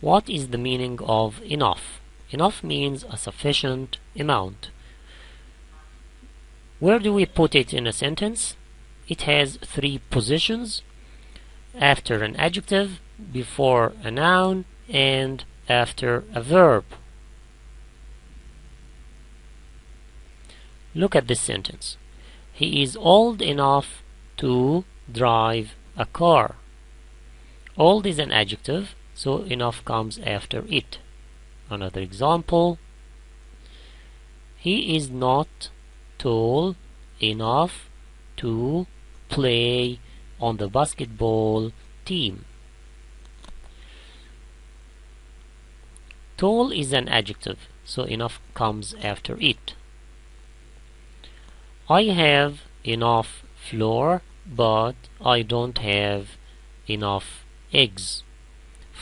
What is the meaning of enough? Enough means a sufficient amount. Where do we put it in a sentence? It has three positions: after an adjective, before a noun, and after a verb. Look at this sentence. He is old enough to drive a car. Old is an adjective, so enough comes after it. Another example. He is not tall enough to play on the basketball team. Tall is an adjective, so enough comes after it. I have enough flour, but I don't have enough eggs.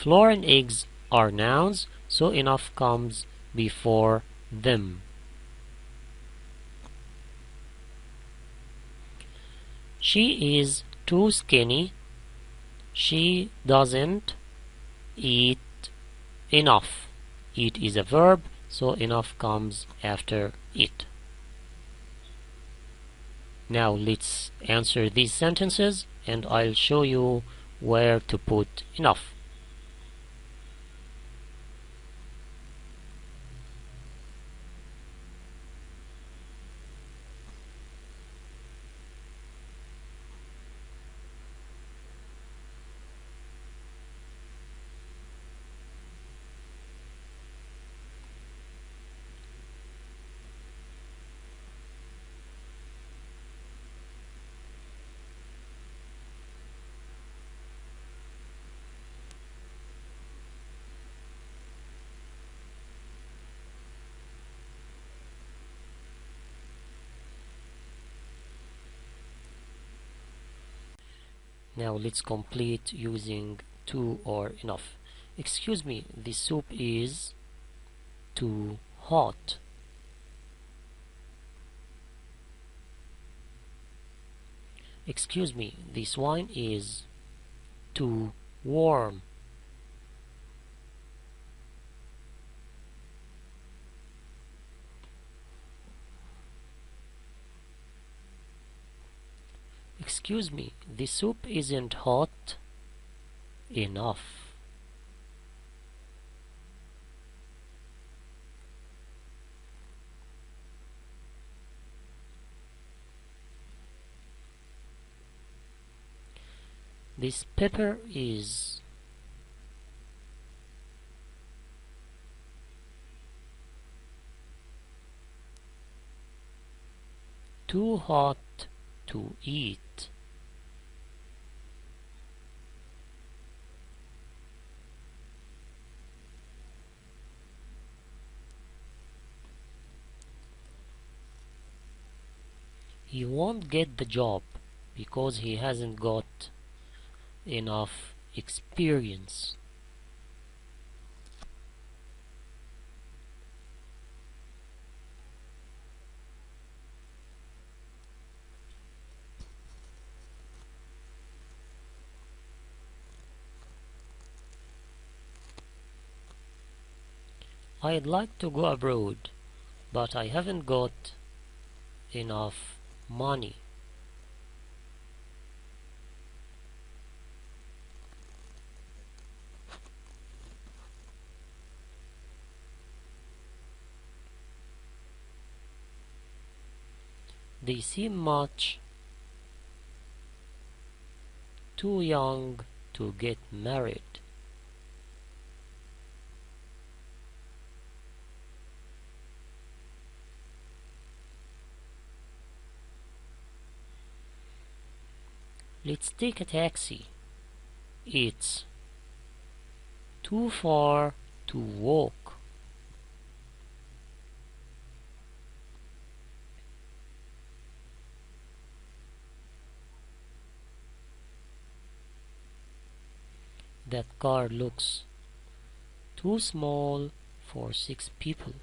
Flour and eggs are nouns, so enough comes before them. She is too skinny. She doesn't eat enough. Eat is a verb, so enough comes after it. Now let's answer these sentences and I'll show you where to put enough. Now let's complete using too or enough. Excuse me, the soup is too hot. Excuse me, this wine is too warm. Excuse me, the soup isn't hot enough. This pepper is too hot to eat. He won't get the job because he hasn't got enough experience. I'd like to go abroad, but I haven't got enough money. They seem much too young to get married. Let's take a taxi. It's too far to walk. That car looks too small for 6 people.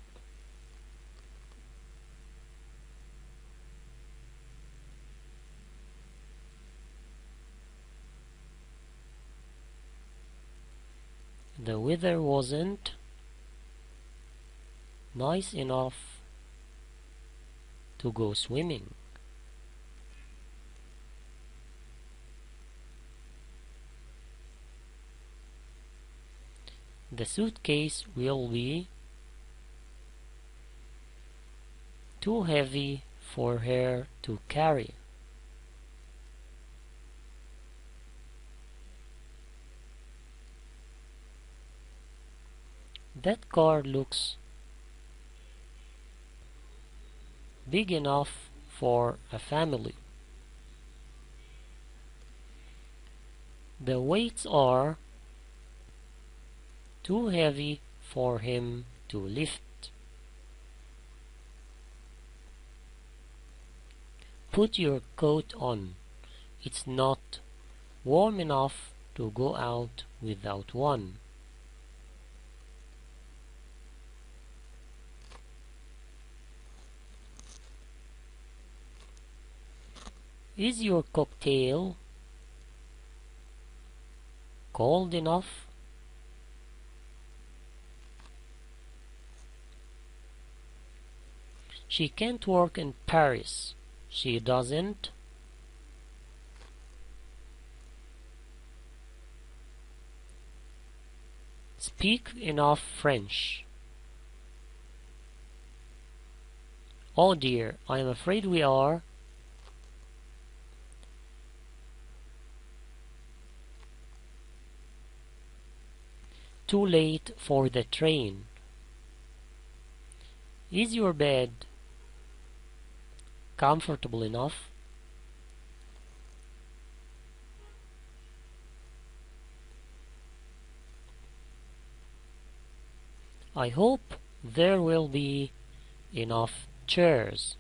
The weather wasn't nice enough to go swimming. The suitcase will be too heavy for her to carry. That car looks big enough for a family. The weights are too heavy for him to lift. Put your coat on. It's not warm enough to go out without one. Is your cocktail cold enough? She can't work in Paris. She doesn't speak enough French. Oh dear, I am afraid we are too late for the train. Is your bed comfortable enough? I hope there will be enough chairs.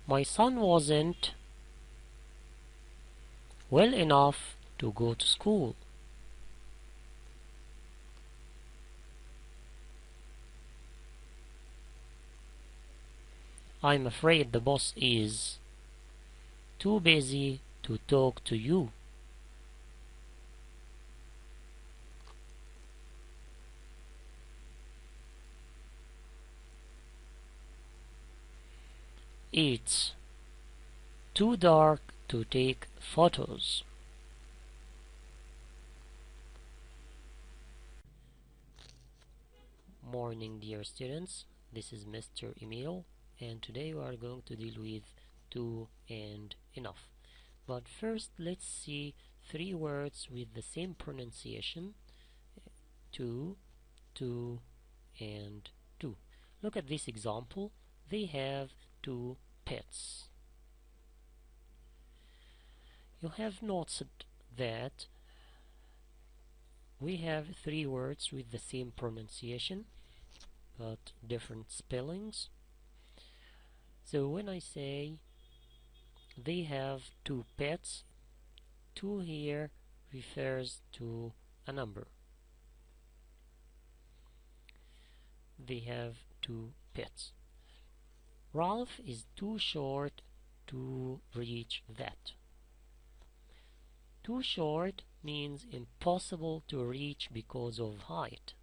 My son wasn't well enough to go to school. I'm afraid the boss is too busy to talk to you. It's too dark to take photos. Morning, dear students. This is Mr. Emil, and today we are going to deal with to and enough. But first, let's see three words with the same pronunciation: to, and to. Look at this example. They have two pets. You have noticed that we have three words with the same pronunciation but different spellings. So when I say they have two pets, two here refers to a number. They have two pets. Ralph is too short to reach that. Too short means impossible to reach because of height.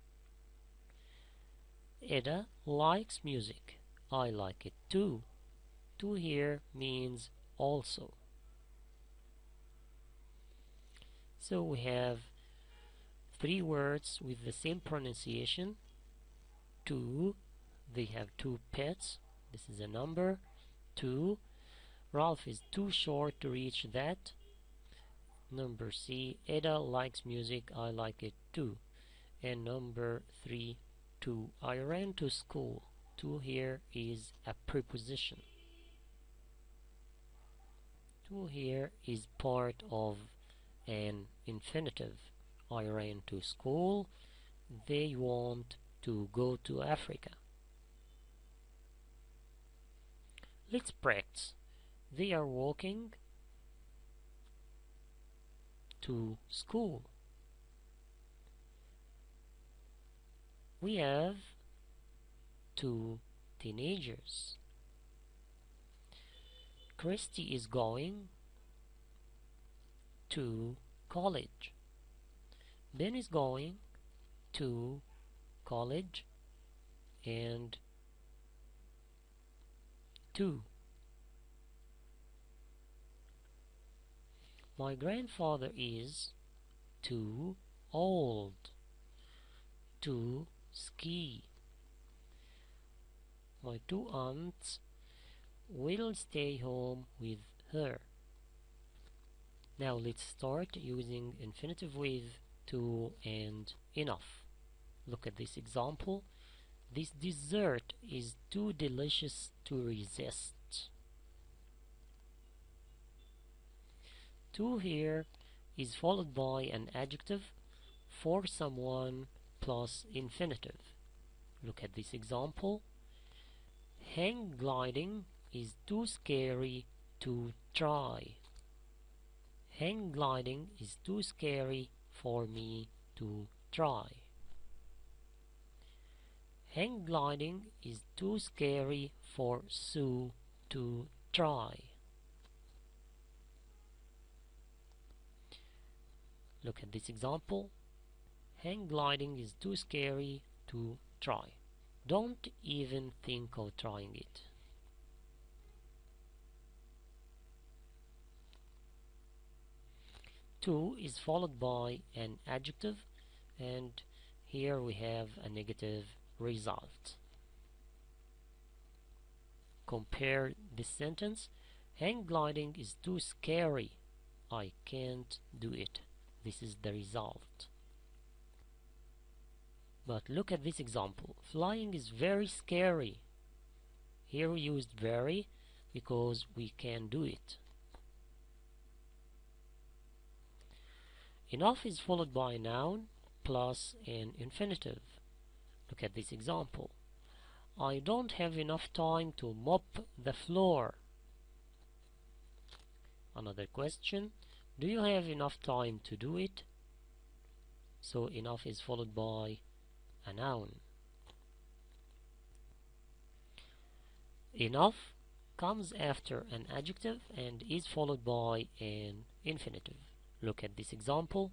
Ada likes music. I like it too. To here means also. So we have three words with the same pronunciation. To, they have two pets. This is a number. To, Ralph is too short to reach that. Number C, Ada likes music. I like it too. And number 3, to, I ran to school. To here is a preposition. To here is part of an infinitive. I ran to school. They want to go to Africa. Let's practice. They are walking to school. We have two teenagers. Christy is going to college. Ben is going to college and to. My grandfather is too old to ski. My two aunts will stay home with her. Now let's start using infinitive with to and enough. Look at this example. This dessert is too delicious to resist. To here is followed by an adjective for someone plus infinitive. Look at this example. Hang gliding is too scary to try. Hang gliding is too scary for me to try. Hang gliding is too scary for Sue to try. Look at this example. Hang gliding is too scary to try. Don't even think of trying it. To is followed by an adjective, and here we have a negative result. Compare this sentence. Hang gliding is too scary. I can't do it. This is the result. But look at this example. Flying is very scary. Here we used very because we can do it. Enough is followed by a noun plus an infinitive. Look at this example. I don't have enough time to mop the floor. Another question. Do you have enough time to do it? So enough is followed by a noun. Enough comes after an adjective and is followed by an infinitive. Look at this example.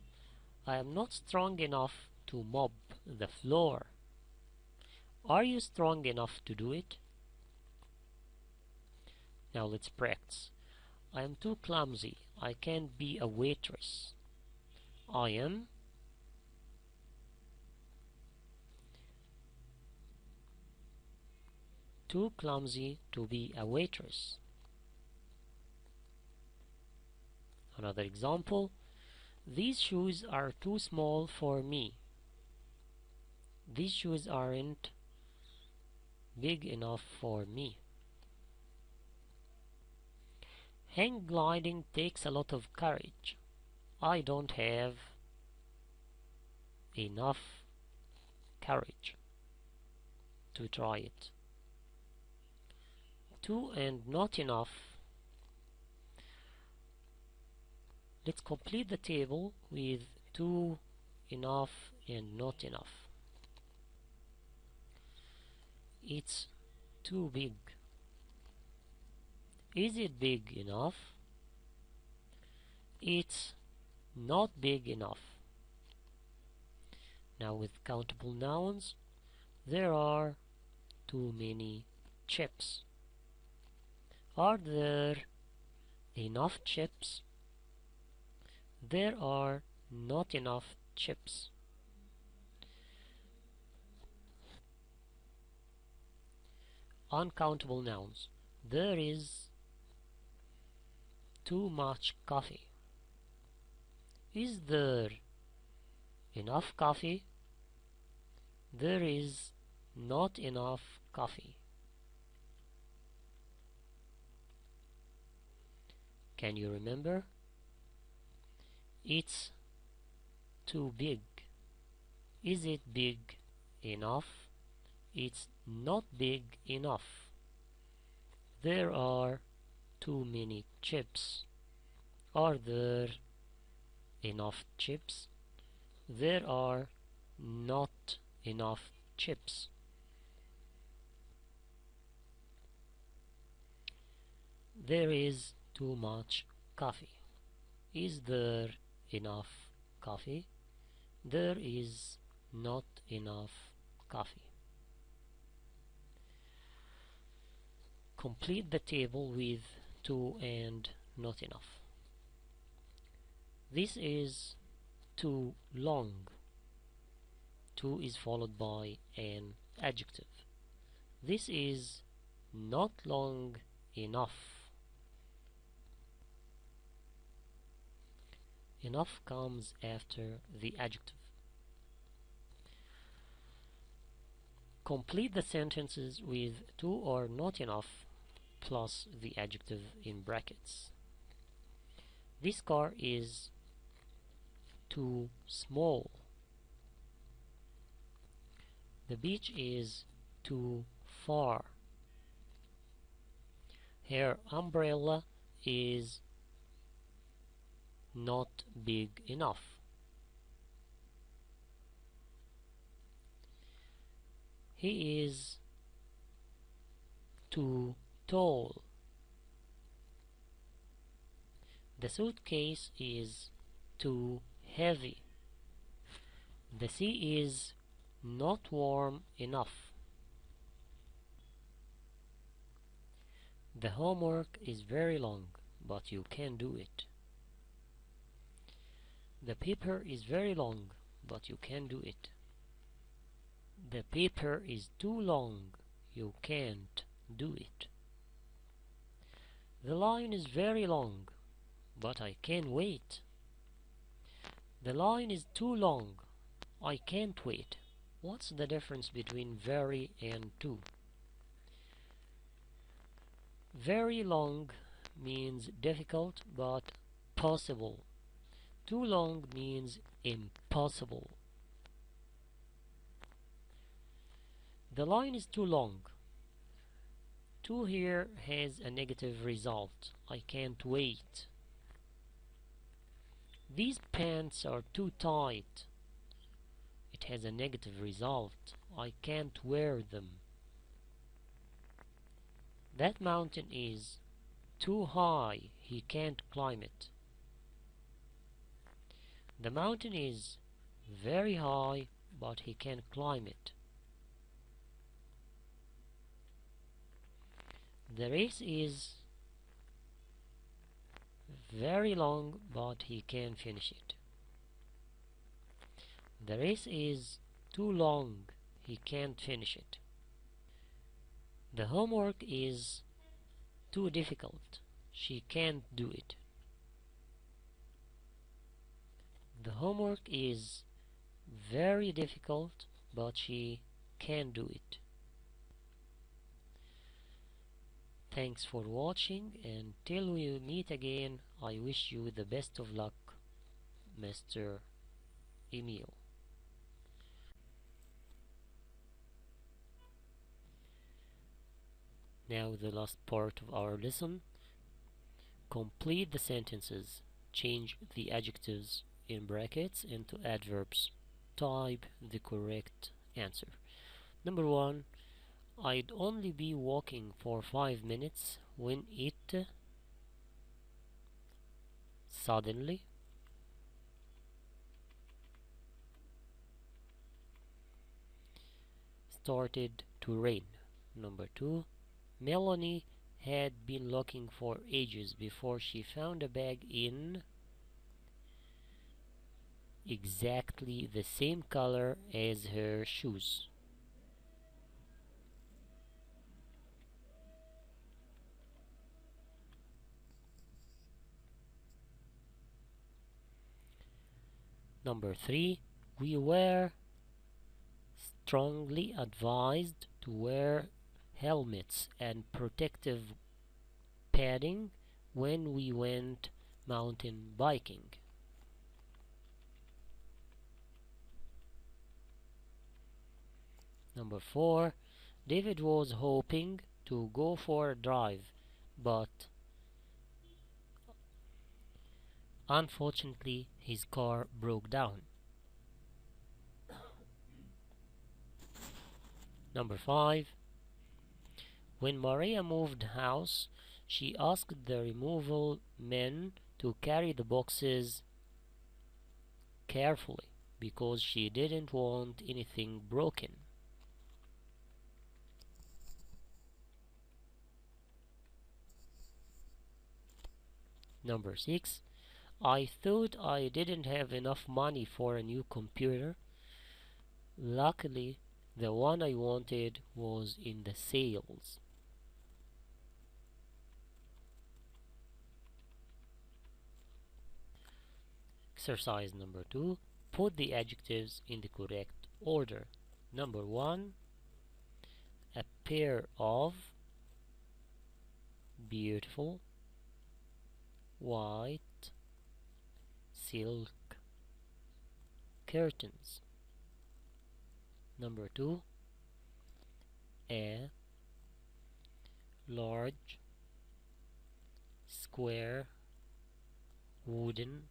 I am not strong enough to mop the floor. Are you strong enough to do it? Now let's practice. I am too clumsy. I can't be a waitress. I am too clumsy to be a waitress. Another example. These shoes are too small for me. These shoes aren't big enough for me. Hang gliding takes a lot of courage. I don't have enough courage to try it. Too and not enough. Let's complete the table with too, enough, and not enough. It's too big. Is it big enough? It's not big enough. Now with countable nouns, there are too many chips. Are there enough chips? There are not enough chips. Uncountable nouns. There is too much coffee. Is there enough coffee? There is not enough coffee. Can you remember? It's too big. Is it big enough? It's not big enough. There are too many chips. Are there enough chips? There are not enough chips. There is too much coffee. Is there enough coffee? There is not enough coffee. Complete the table with too and not enough. This is too long. Too is followed by an adjective. This is not long enough. Enough comes after the adjective. Complete the sentences with too or not enough plus the adjective in brackets. This car is too small. The beach is too far. Her umbrella is not big enough. He is too tall. The suitcase is too heavy. The sea is not warm enough. The homework is very long, but you can do it. The paper is very long, but you can do it. The paper is too long, you can't do it. The line is very long, but I can wait. The line is too long, I can't wait. What's the difference between very and too? Very long means difficult but possible. Too long means impossible. The line is too long. Too here has a negative result. I can't wait. These pants are too tight. It has a negative result. I can't wear them. That mountain is too high. He can't climb it. The mountain is very high, but he can climb it. The race is very long, but he can finish it. The race is too long, he can't finish it. The homework is too difficult, she can't do it. The homework is very difficult, but she can do it. Thanks for watching, and till we meet again, I wish you the best of luck, Mr. Emil. Now the last part of our lesson. Complete the sentences. Change the adjectives in brackets into adverbs. Type the correct answer. Number 1. I'd only be walking for 5 minutes when it suddenly started to rain. Number 2. Melanie had been looking for ages before she found a bag in exactly the same color as her shoes. Number 3. We were strongly advised to wear helmets and protective padding when we went mountain biking. Number 4. David was hoping to go for a drive, but unfortunately his car broke down. Number 5. When Maria moved house, She asked the removal men to carry the boxes carefully because she didn't want anything broken. Number 6. I thought I didn't have enough money for a new computer. Luckily, the one I wanted was in the sales. Exercise number 2. Put the adjectives in the correct order. Number 1. A pair of beautiful white silk curtains. Number 2. A large square wooden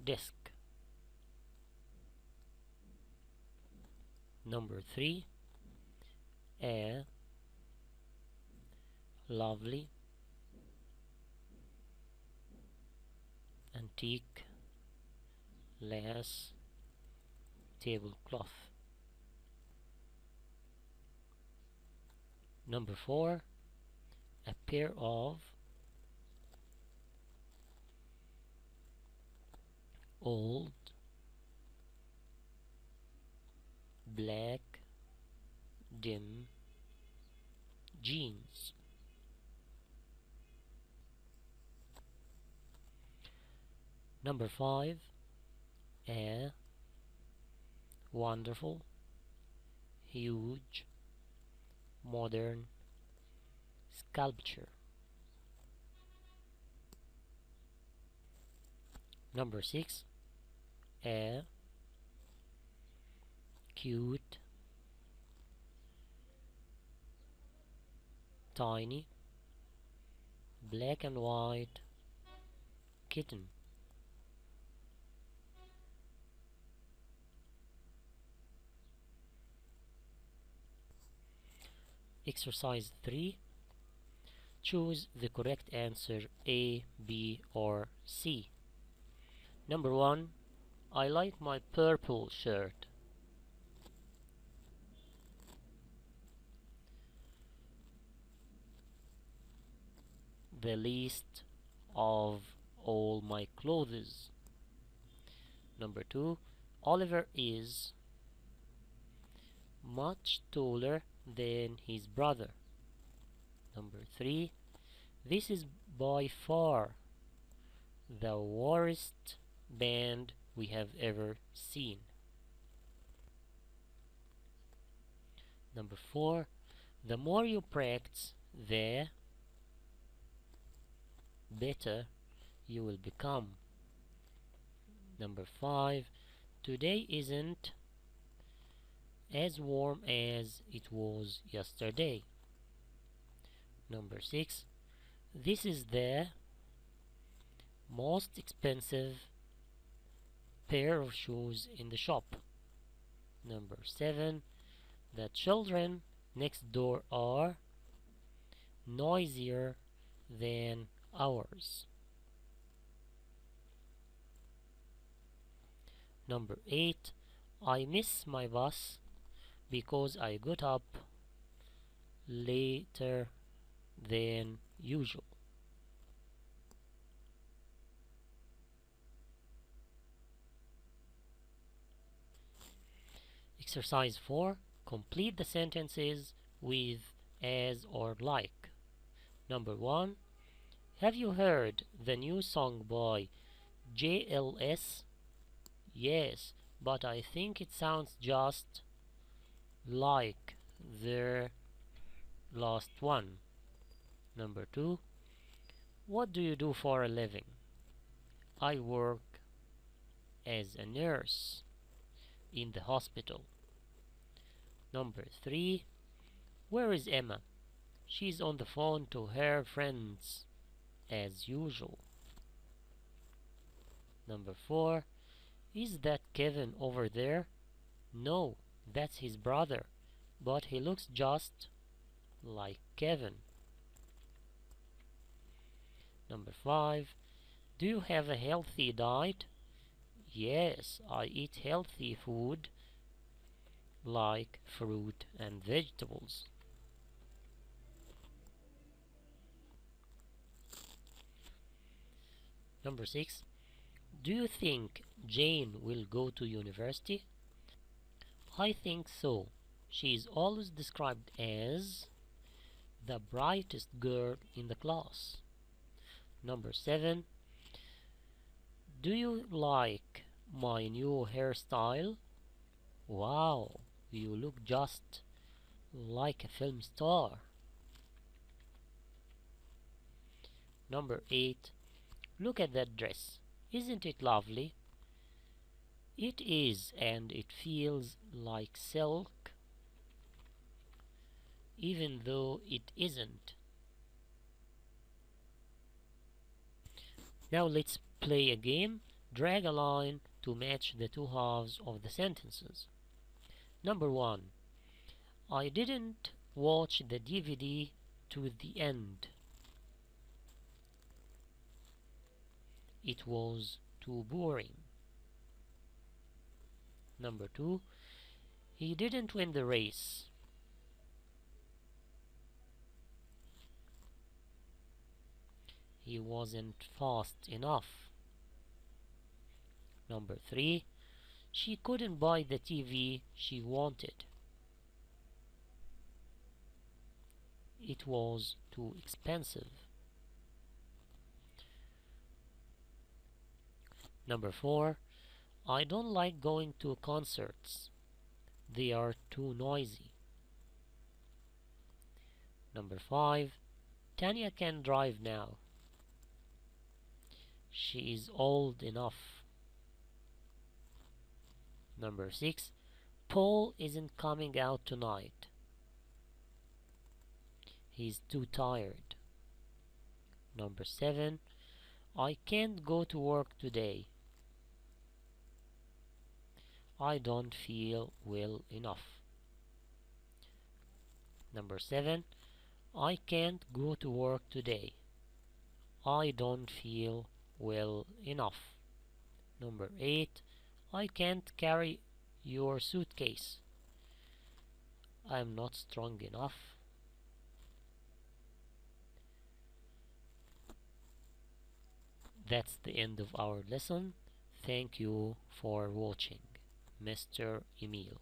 desk. Number 3. A lovely antique lace tablecloth. Number 4. A pair of old black dim jeans. Number 5. A wonderful huge modern sculpture. Number 6. A cute tiny black and white kitten. Exercise 3. Choose the correct answer A, B, or C. Number 1. I like my purple shirt. The least of all my clothes. Number 2. Oliver is much taller than his brother. Number 3. This is by far the worst band we have ever seen. Number 4. The more you practice, the better you will become. Number 5. Today isn't as warm as it was yesterday. Number 6. This is the most expensive pair of shoes in the shop. Number 7. The children next door are noisier than ours. Number 8. I miss my bus because I got up later than usual. Exercise 4. Complete the sentences with as or like. Number 1. Have you heard the new song by JLS? Yes, but I think it sounds just like their last one. Number 2. What do you do for a living? I work as a nurse in the hospital. Number 3. Where is Emma? She's on the phone to her friends as usual. Number 4. Is that Kevin over there? No, that's his brother, but he looks just like Kevin. Number 5. Do you have a healthy diet? Yes, I eat healthy food like fruit and vegetables. Number 6. Do you think Jane will go to university? I think so. She is always described as the brightest girl in the class. Number 7. Do you like my new hairstyle? Wow, you look just like a film star. Number 8. Look at that dress. Isn't it lovely? It is, and it feels like silk, even though it isn't. Now let's play a game. Drag a line to match the two halves of the sentences. Number 1. I didn't watch the DVD to the end. It was too boring. Number 2. He didn't win the race. He wasn't fast enough. Number 3. She couldn't buy the TV she wanted. It was too expensive. Number 4. I don't like going to concerts. They are too noisy. Number 5. Tanya can drive now. She is old enough. Number 6. Paul isn't coming out tonight. He's too tired. Number 7. I can't go to work today. I don't feel well enough. Number 7. I can't go to work today. I don't feel well enough. Number 8. I can't carry your suitcase. I'm not strong enough. That's the end of our lesson. Thank you for watching. Mr. Emil.